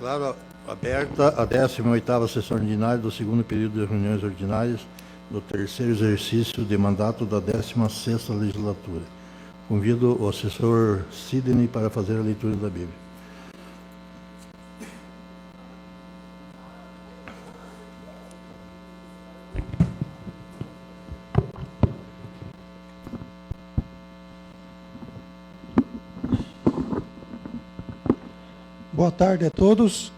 Declaro aberta a 18ª sessão ordinária do segundo período de reuniões ordinárias do terceiro exercício de mandato da 16ª legislatura. Convido o assessor Sidney para fazer a leitura da Bíblia. Boa tarde a todos.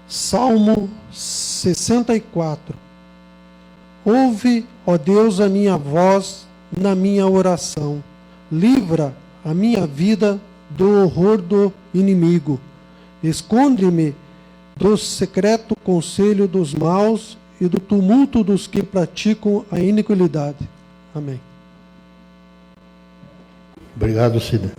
Salmo 64. Ouve, ó Deus, a minha voz na minha oração. Livra a minha vida do horror do inimigo. Esconde-me do secreto conselho dos maus e do tumulto dos que praticam a iniquidade. Amém. Obrigado, Sidney.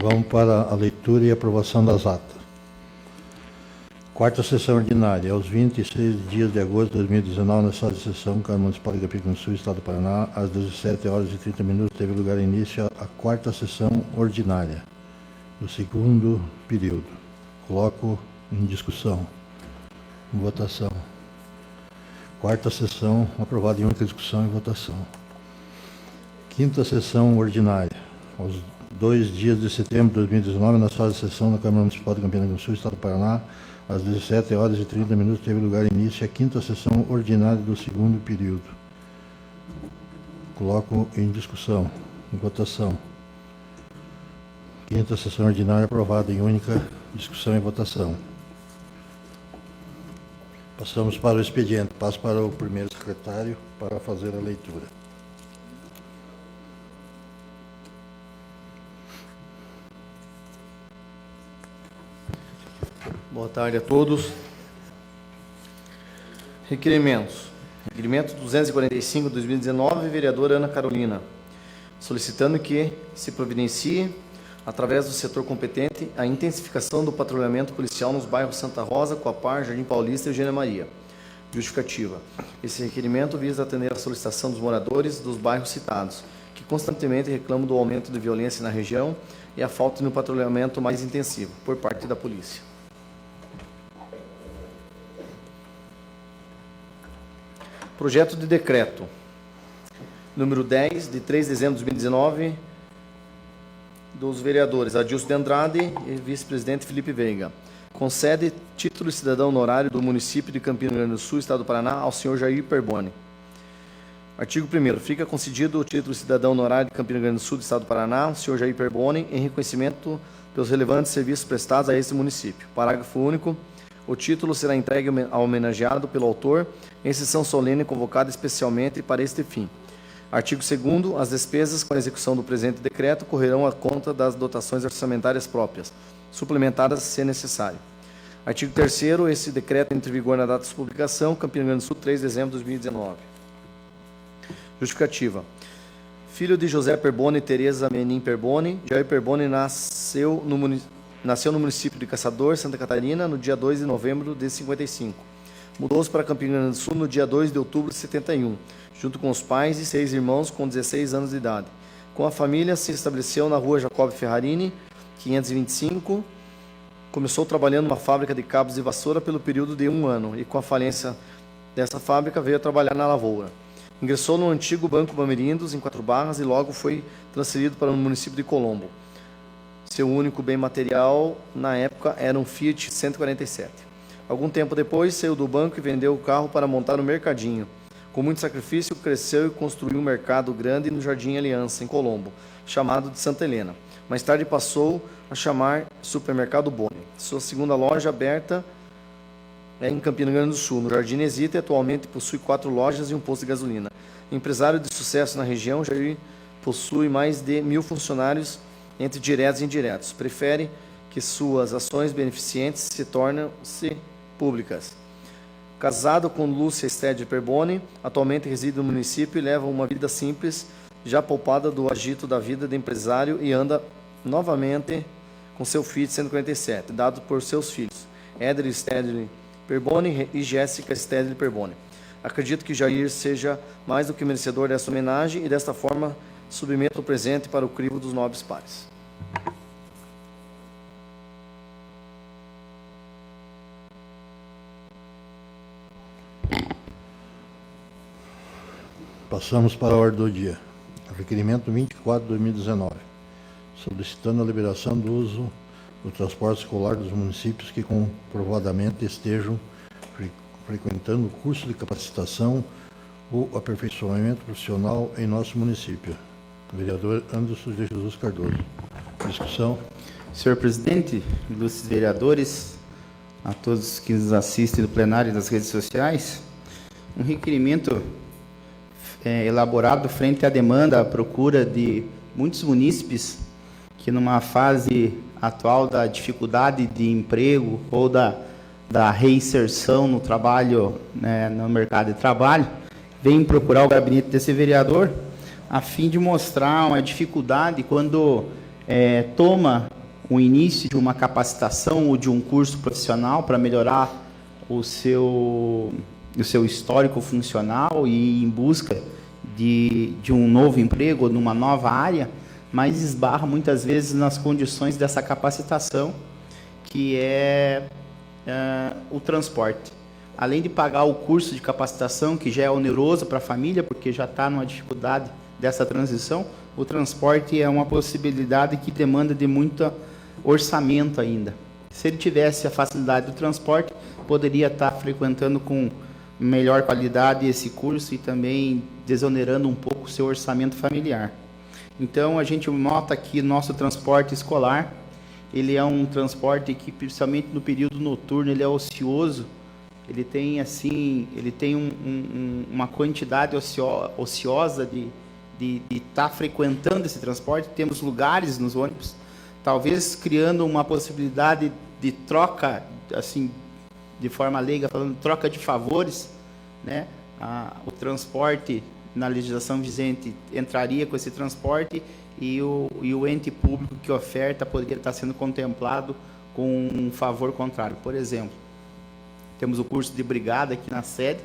Vamos para a leitura e aprovação das atas. Quarta sessão ordinária, aos 26 dias de agosto de 2019, na sala de sessão, Câmara Municipal de Capicã do Sul, Estado do Paraná, às 17h30, teve lugar início a quarta sessão ordinária do segundo período. Coloco em discussão, em votação. Quarta sessão, aprovada em única discussão e votação. Quinta sessão ordinária, aos 2 dias de setembro de 2019, na sala de sessão da Câmara Municipal de Campina do Sul, Estado do Paraná, às 17h30, teve lugar início a quinta sessão ordinária do segundo período. Coloco em discussão, em votação. Quinta sessão ordinária aprovada em única discussão e votação. Passamos para o expediente. Passo para o primeiro secretário para fazer a leitura. Boa tarde a todos. Requerimentos. Requerimento 245 de 2019, vereadora Ana Carolina, solicitando que se providencie, através do setor competente, a intensificação do patrulhamento policial nos bairros Santa Rosa, Coapar, Jardim Paulista e Eugênia Maria. Justificativa. Esse requerimento visa atender a solicitação dos moradores dos bairros citados, que constantemente reclamam do aumento de violência na região e a falta de um patrulhamento mais intensivo por parte da polícia. Projeto de decreto número 10, de 3 de dezembro de 2019, dos vereadores Adilson de Andrade e vice-presidente Felipe Veiga. Concede título de cidadão honorário do município de Campina Grande do Sul, Estado do Paraná, ao senhor Jair Perboni. Artigo 1º. Fica concedido o título de cidadão honorário de Campina Grande do Sul, do Estado do Paraná, ao senhor Jair Perboni, em reconhecimento pelos relevantes serviços prestados a esse município. Parágrafo único. O título será entregue ao homenageado pelo autor em sessão solene convocada especialmente para este fim. Artigo 2º. As despesas com a execução do presente decreto correrão à conta das dotações orçamentárias próprias, suplementadas se necessário. Artigo 3º. Esse decreto entra em vigor na data de sua publicação, Campina Grande do Sul, 3 de dezembro de 2019. Justificativa. Filho de José Perboni e Tereza Menin Perboni, Jair Perboni nasceu no município de Caçador, Santa Catarina, no dia 2 de novembro de 55. Mudou-se para Campina Grande do Sul no dia 2 de outubro de 71, junto com os pais e 6 irmãos com 16 anos de idade. Com a família, se estabeleceu na rua Jacob Ferrarini, 525. Começou trabalhando numa fábrica de cabos de vassoura pelo período de 1 ano, e com a falência dessa fábrica veio a trabalhar na lavoura. Ingressou no antigo Banco Bamerindos, em 4 Barras, e logo foi transferido para o município de Colombo. Seu único bem material, na época, era um Fiat 147. Algum tempo depois, saiu do banco e vendeu o carro para montar um mercadinho. Com muito sacrifício, cresceu e construiu um mercado grande no Jardim Aliança, em Colombo, chamado de Santa Helena. Mais tarde passou a chamar Supermercado Boni. Sua segunda loja aberta é em Campina Grande do Sul, no Jardim Exita, e atualmente possui 4 lojas e um posto de gasolina. Empresário de sucesso na região, Jair possui mais de 1.000 funcionários, entre diretos e indiretos. Prefere que suas ações beneficentes se tornem-se públicas. Casado com Lúcia Stede Perboni, atualmente reside no município e leva uma vida simples, já poupada do agito da vida de empresário, e anda novamente com seu Fiat 147, dado por seus filhos, Éder Stedley Perboni e Jéssica Stedley Perboni. Acredito que Jair seja mais do que merecedor dessa homenagem e, desta forma, submeto o presente para o crivo dos nobres pares. Passamos para a ordem do dia. Requerimento 24 de 2019, solicitando a liberação do uso do transporte escolar dos municípios que comprovadamente estejam frequentando o curso de capacitação ou aperfeiçoamento profissional em nosso município. Vereador Anderson de Jesus Cardoso. Discussão. Senhor presidente, ilustres vereadores, a todos que nos assistem do plenário e das redes sociais, um requerimento elaborado frente à demanda, à procura de muitos munícipes que, numa fase atual da dificuldade de emprego ou da reinserção no trabalho, né, no mercado de trabalho, vem procurar o gabinete desse vereador a fim de mostrar uma dificuldade quando toma o início de uma capacitação ou de um curso profissional para melhorar o seu histórico funcional e em busca de um novo emprego ou numa nova área, mas esbarra muitas vezes nas condições dessa capacitação, que é o transporte. Além de pagar o curso de capacitação, que já é oneroso para a família, porque já está numa dificuldade dessa transição, o transporte é uma possibilidade que demanda de muito orçamento ainda. Se ele tivesse a facilidade do transporte, poderia estar frequentando com melhor qualidade esse curso e também desonerando um pouco o seu orçamento familiar. Então, a gente nota que nosso transporte escolar, ele é um transporte que, principalmente no período noturno, ele é ocioso. Ele tem uma quantidade ociosa de estar frequentando esse transporte. Temos lugares nos ônibus, talvez criando uma possibilidade de troca, assim, de forma leiga, falando troca de favores, né? O transporte, na legislação vigente, entraria com esse transporte e o ente público que oferta poderia estar sendo contemplado com um favor contrário. Por exemplo, temos o curso de brigada aqui na sede,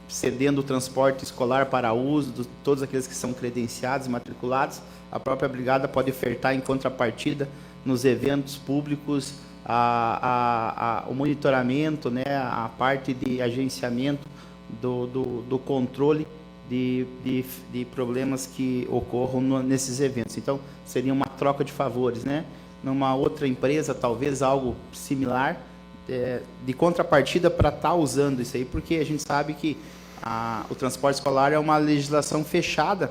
cedendo o transporte escolar para uso de todos aqueles que são credenciados e matriculados. A própria brigada pode ofertar em contrapartida nos eventos públicos o monitoramento, né, a parte de agenciamento do controle de problemas que ocorram nesses eventos. Então, seria uma troca de favores, né? Numa outra empresa, talvez algo similar, de contrapartida para estar usando isso aí, porque a gente sabe que o transporte escolar é uma legislação fechada,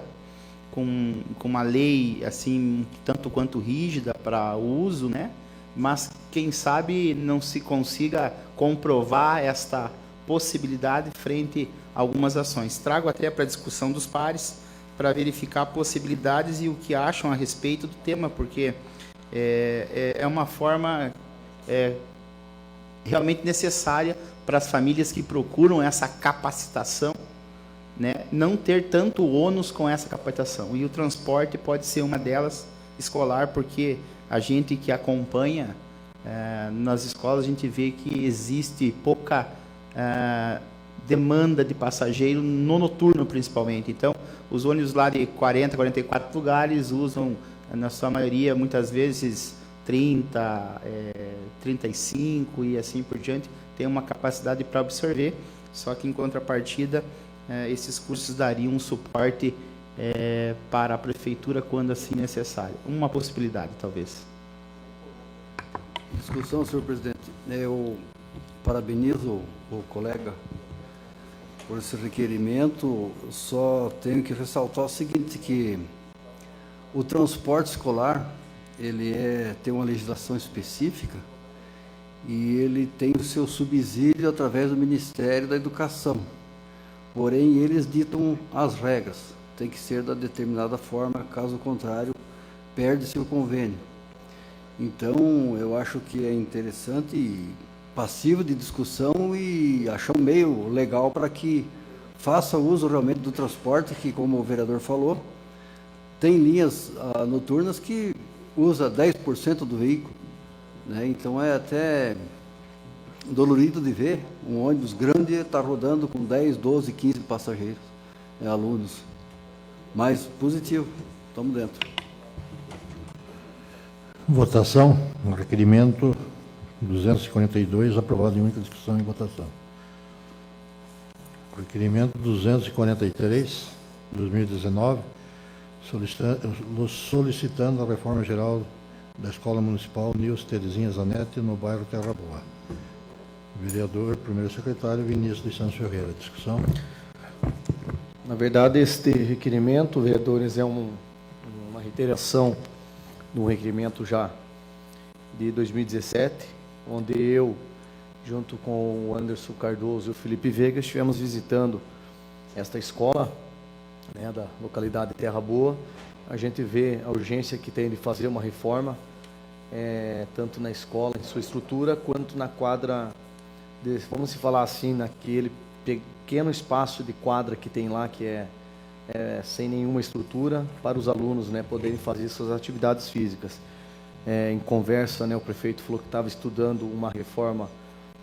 com uma lei assim tanto quanto rígida para o uso, né? Mas quem sabe não se consiga comprovar esta possibilidade frente a algumas ações. Trago até para a discussão dos pares para verificar possibilidades e o que acham a respeito do tema, porque é uma forma realmente necessária para as famílias que procuram essa capacitação, né, não ter tanto ônus com essa capacitação. E o transporte pode ser uma delas, escolar, porque a gente que acompanha nas escolas, a gente vê que existe pouca demanda de passageiro no noturno, principalmente. Então, os ônibus lá de 40, 44 lugares usam, na sua maioria, muitas vezes 30, 35 e assim por diante, tem uma capacidade para absorver, só que em contrapartida, esses cursos dariam um suporte para a prefeitura quando assim necessário. Uma possibilidade, talvez. Discussão, senhor presidente. Eu parabenizo o colega por esse requerimento. Só tenho que ressaltar o seguinte, que o transporte escolar, ele tem uma legislação específica e ele tem o seu subsídio através do Ministério da Educação. Porém, eles ditam as regras. Tem que ser da determinada forma, caso contrário, perde-se o convênio. Então, eu acho que é interessante e passivo de discussão e achar um meio legal para que faça uso realmente do transporte, que, como o vereador falou, tem linhas noturnas que usa 10% do veículo, né? Então, é até dolorido de ver um ônibus grande estar rodando com 10, 12, 15 passageiros, alunos. Mas positivo, estamos dentro. Votação, requerimento 242, aprovado em única discussão e votação. Requerimento 243, 2019, solicitando a reforma geral da Escola Municipal Nilce Terezinha Zanetti, no bairro Terra Boa. Vereador, primeiro secretário, Vinícius dos Santos Ferreira. Discussão. Na verdade, este requerimento, vereadores, é uma reiteração do requerimento já de 2017, onde eu, junto com o Anderson Cardoso e o Felipe Veiga, estivemos visitando esta escola, né, da localidade Terra Boa. A gente vê a urgência que tem de fazer uma reforma, tanto na escola, em sua estrutura, quanto na quadra, vamos se falar assim, naquele pequeno espaço de quadra que tem lá, que é sem nenhuma estrutura, para os alunos, né, poderem fazer suas atividades físicas. Em conversa, né, o prefeito falou que estava estudando uma reforma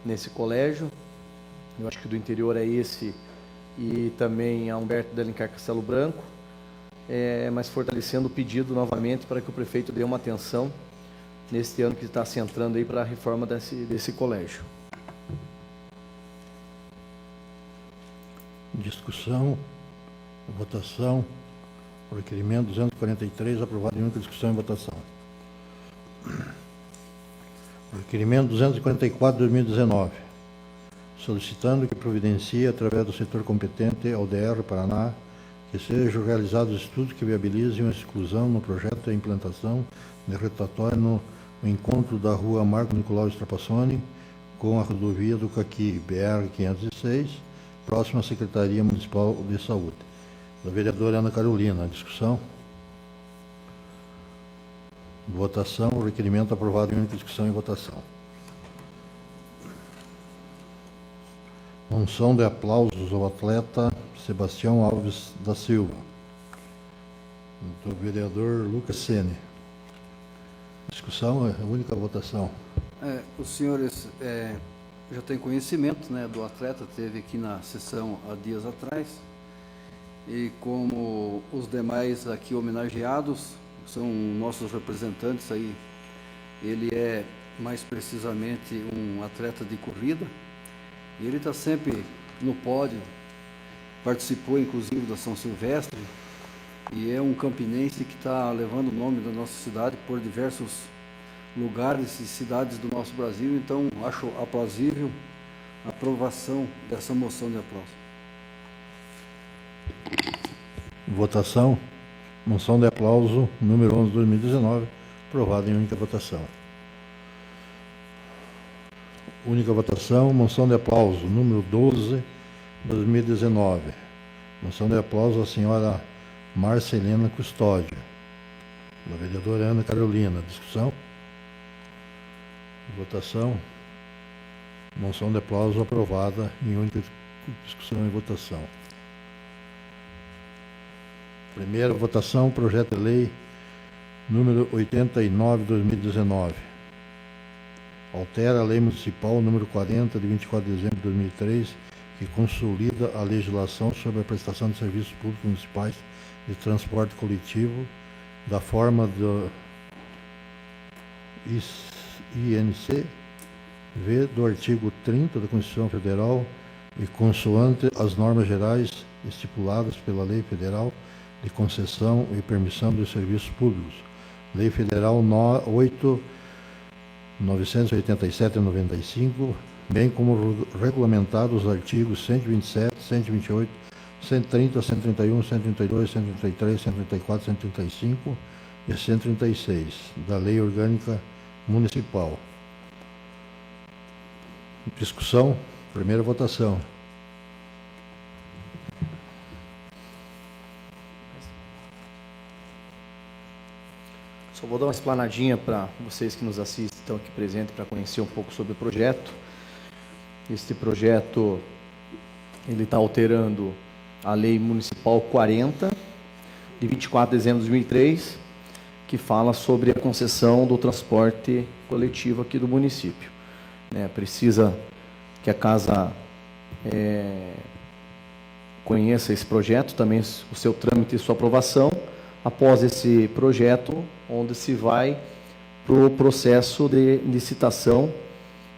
nesse colégio. Eu acho que do interior é esse, e também a Humberto de Alencar Castelo Branco, mas fortalecendo o pedido novamente para que o prefeito dê uma atenção neste ano que está se entrando aí para a reforma desse colégio. Discussão, votação, requerimento 243, aprovado em única discussão e votação. Requerimento 244, 2019, solicitando que providencie, através do setor competente, ao DR Paraná, que sejam realizados estudos que viabilizem a exclusão no projeto e a implantação de rotatório no encontro da rua Marco Nicolau Strapassoni com a rodovia do Caqui, BR-506, próxima à Secretaria Municipal de Saúde. Da vereadora Ana Carolina. Discussão. Votação. O requerimento aprovado em única discussão e votação. Moção de aplausos ao atleta Sebastião Alves da Silva. Do vereador Lucas Sene. Discussão, é a única votação. Os senhores já têm conhecimento, né, do atleta, teve aqui na sessão há dias atrás, e como os demais aqui homenageados são nossos representantes aí, ele é mais precisamente um atleta de corrida, e ele está sempre no pódio, participou inclusive da São Silvestre, e é um campinense que está levando o nome da nossa cidade por diversos lugares e cidades do nosso Brasil. Então, acho aplausível a aprovação dessa moção de aplauso. Votação. Moção de aplauso número 11, 2019, aprovada em única votação. Única votação. Moção de aplauso número 12, 2019. Moção de aplauso à senhora Marcelina Custódio. Da vereadora Ana Carolina. Discussão. Votação. Moção de aplauso aprovada em única discussão e votação. Primeira votação, projeto de lei número 89/2019. Altera a lei municipal número 40 de 24 de dezembro de 2003, que consolida a legislação sobre a prestação de serviços públicos municipais de transporte coletivo da forma do INC, do artigo 30 da Constituição Federal e consoante as normas gerais estipuladas pela Lei Federal de Concessão e Permissão dos Serviços Públicos, Lei Federal 987/95, bem como regulamentar os artigos 127, 128, 130, 131, 132, 133, 134, 135 e 136 da Lei Orgânica Municipal. Discussão. Primeira votação. Só vou dar uma explanadinha para vocês que nos assistem, estão aqui presentes, para conhecer um pouco sobre o projeto. Este projeto, ele está alterando a Lei Municipal 40, de 24 de dezembro de 2003, que fala sobre a concessão do transporte coletivo aqui do município. né? Precisa que a casa conheça esse projeto, também o seu trâmite e sua aprovação. Após esse projeto, onde se vai para o processo de licitação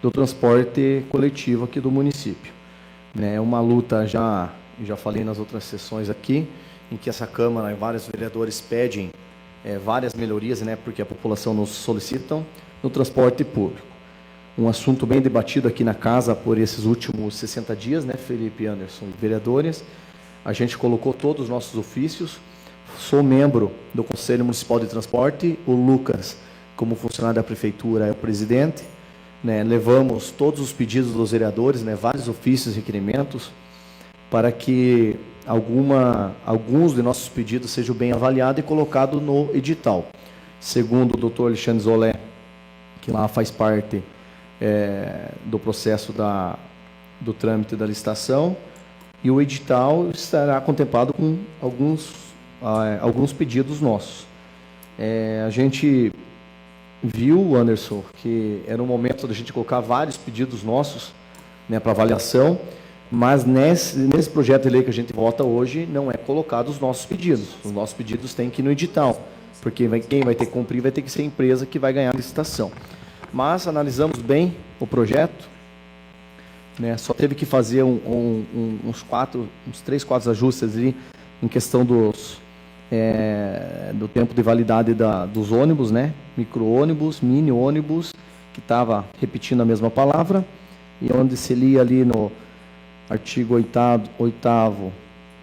do transporte coletivo aqui do município. É uma luta, já falei nas outras sessões aqui, em que essa Câmara e vários vereadores pedem várias melhorias, né, porque a população nos solicitam no transporte público. Um assunto bem debatido aqui na casa por esses últimos 60 dias, né, Felipe Anderson e vereadores. A gente colocou todos os nossos ofícios. Sou membro do Conselho Municipal de Transporte, o Lucas, como funcionário da Prefeitura, é o presidente. Né, levamos todos os pedidos dos vereadores, né, vários ofícios e requerimentos, para que alguns de nossos pedidos sejam bem avaliados e colocados no edital. Segundo o doutor Alexandre Zolé, que lá faz parte do processo do trâmite da licitação, e o edital estará contemplado com alguns pedidos nossos. A gente viu, Anderson, que era um momento da gente colocar vários pedidos nossos, né, para avaliação, mas nesse projeto de lei que a gente vota hoje, não é colocado os nossos pedidos. Os nossos pedidos têm que ir no edital, porque quem vai ter que cumprir vai ter que ser a empresa que vai ganhar a licitação. Mas analisamos bem o projeto, né, só teve que fazer uns 3, 4 ajustes ali, em questão do tempo de validade dos ônibus, né? Micro-ônibus, mini-ônibus, que estava repetindo a mesma palavra, e onde se lia ali no artigo 8º,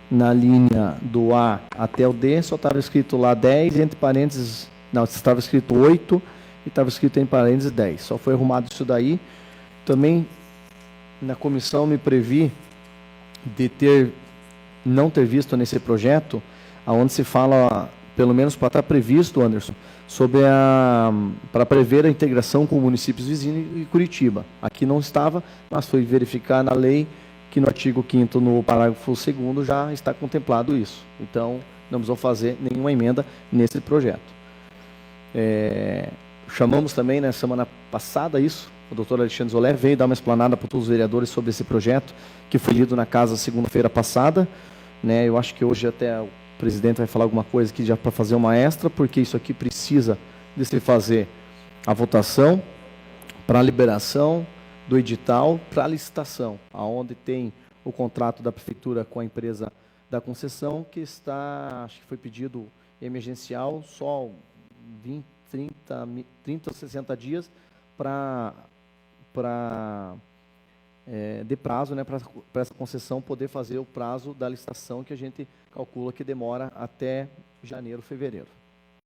na linha do A até o D, só estava escrito lá 10, entre parênteses, não, estava escrito 8, e estava escrito em parênteses 10. Só foi arrumado isso daí. Também, na comissão, me previ de não ter visto nesse projeto, onde se fala, pelo menos para estar previsto, Anderson, para prever a integração com municípios vizinhos e Curitiba. Aqui não estava, mas foi verificar na lei que no artigo 5º, no parágrafo 2º, já está contemplado isso. Então, não precisou fazer nenhuma emenda nesse projeto. Chamamos também, na semana passada, isso, o doutor Alexandre Zolé veio dar uma explanada para todos os vereadores sobre esse projeto, que foi lido na casa segunda-feira passada. Né, eu acho que hoje até o presidente vai falar alguma coisa aqui já para fazer uma extra, porque isso aqui precisa de se fazer a votação para a liberação do edital para a licitação, aonde tem o contrato da prefeitura com a empresa da concessão, que está, acho que foi pedido emergencial, só 30 ou 60 dias de prazo, né, para essa concessão poder fazer o prazo da licitação, que a gente calcula que demora até janeiro, fevereiro.